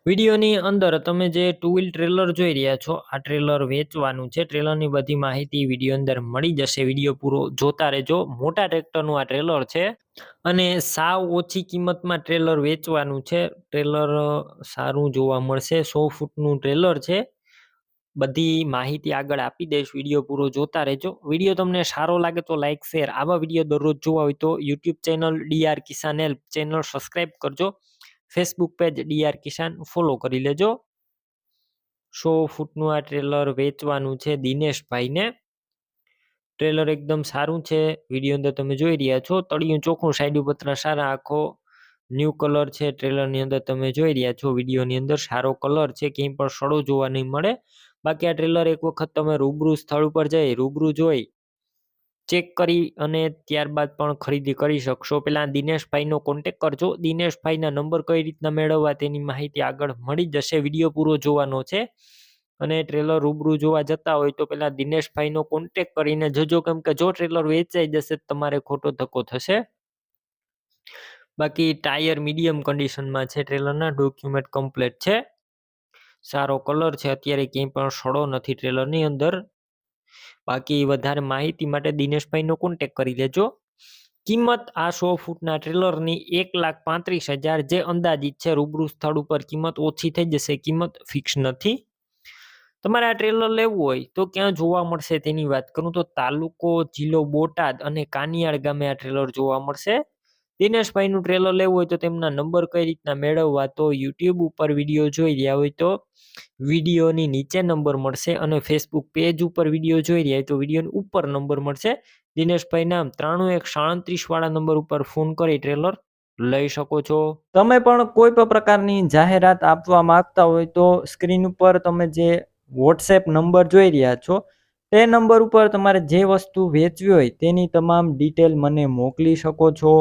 વિડીયોની અંદર તમે જે ટુ વ્હીલ ટ્રેલર જોઈ રહ્યા છો, આ ટ્રેલર વેચવાનું છે. ટ્રેલરની બધી માહિતી વિડીયો અંદર મળી જશે. વિડીયો પૂરો જોતા રહેજો. મોટા ટ્રેક્ટરનું આ ટ્રેલર છે અને સાવ ઓછી કિંમતમાં ટ્રેલર વેચવાનું છે. ટ્રેલર સારું જોવા મળશે. 100 ફૂટનું ટ્રેલર છે. બધી માહિતી આગળ આપી દઈશ. વિડીયો પૂરો જોતા રહેજો. વિડીયો તમને સારો લાગે તો લાઈક શેર. આવા વિડીયો દરરોજ જોવા હોય તો યુટ્યુબ ચેનલ ડીઆર કિસાન હેલ્પ ચેનલ સબસ્ક્રાઈબ કરજો. ફેસબુક પેજ ડીઆર કિસાન ફોલો કરી લેજો. 100 ફૂટનું આ ટ્રેલર વેચવાનું છે દિનેશભાઈને. ટ્રેલર એકદમ સારું છે. વિડીયો અંદર તમે જોઈ રહ્યા છો. તળિયું ચોખ્ખું, સાઈડ પતરા સારા, આખો ન્યૂ કલર છે. ટ્રેલરની અંદર તમે જોઈ રહ્યા છો. વિડીયોની અંદર સારો કલર છે, ક્યાંય પણ સડો જોવા નહીં મળે. બાકી આ ટ્રેલર એક વખત તમે રૂબરૂ સ્થળ ઉપર જઈ રૂબરૂ જોઈ ચેક કરી અને ત્યારબાદ પણ ખરીદી કરી શકશો. પેલા દિનેશભાઈનો કોન્ટેક કરજો. દિનેશભાઈના નંબર કઈ રીતના મેળવવા તેની માહિતી આગળ મળી જશે. વિડીયો પૂરો જોવાનો છે અને ટ્રેલર રૂબરૂ જોવા જતા હોય તો પેલા દિનેશભાઈનો કોન્ટેક કરીને જજો, કેમ કે જો ટ્રેલર વેચાઈ જશે તમારે ખોટો ધક્કો થશે. બાકી ટાયર મીડિયમ કન્ડિશનમાં છે. ટ્રેલરના ડોક્યુમેન્ટ કમ્પ્લીટ છે. સારો કલર છે. અત્યારે ક્યાંય પણ સડો નથી ટ્રેલરની અંદર. બાકી વધારે માહિતી માટે દિનેશભાઈનો કોન્ટેક કરી લેજો. કિંમત આ 100 ફૂટના ટ્રેલરની 1,35,000 જે અંદાજિત છે. રૂબરૂ સ્થળ ઉપર કિંમત ઓછી થઈ જશે. કિંમત ફિક્સ નથી. તમારે આ ટ્રેલર લેવું હોય તો ક્યાં જોવા મળશે તેની વાત કરું તો તાલુકો જિલ્લો બોટાદ અને કાનિયાળ ગામે આ ટ્રેલર જોવા મળશે. દિનેશભાઈનું ટ્રેલર લેવું હોય તો તેમના નંબર કઈ રીતના મેળવવા, તો યુટ્યુબ ઉપર વિડીયો જોઈ રહ્યા હોય તો વિડીયોની નીચે નંબર મળશે અને ફેસબુક પેજ ઉપર વિડીયો જોઈ રહ્યા હોય તો વિડીયોની ઉપર નંબર મળશે. દિનેશભાઈ નામ 9137 વાળા નંબર ઉપર ફોન કરી ટ્રેલર લઈ શકો છો. તમે પણ કોઈ પણ પ્રકારની જાહેરાત આપવા માંગતા હોય તો સ્ક્રીન ઉપર તમે જે વોટ્સએપ નંબર જોઈ રહ્યા છો તે નંબર ઉપર તમારે જે વસ્તુ વેચવી હોય તેની તમામ ડિટેલ મને મોકલી શકો છો.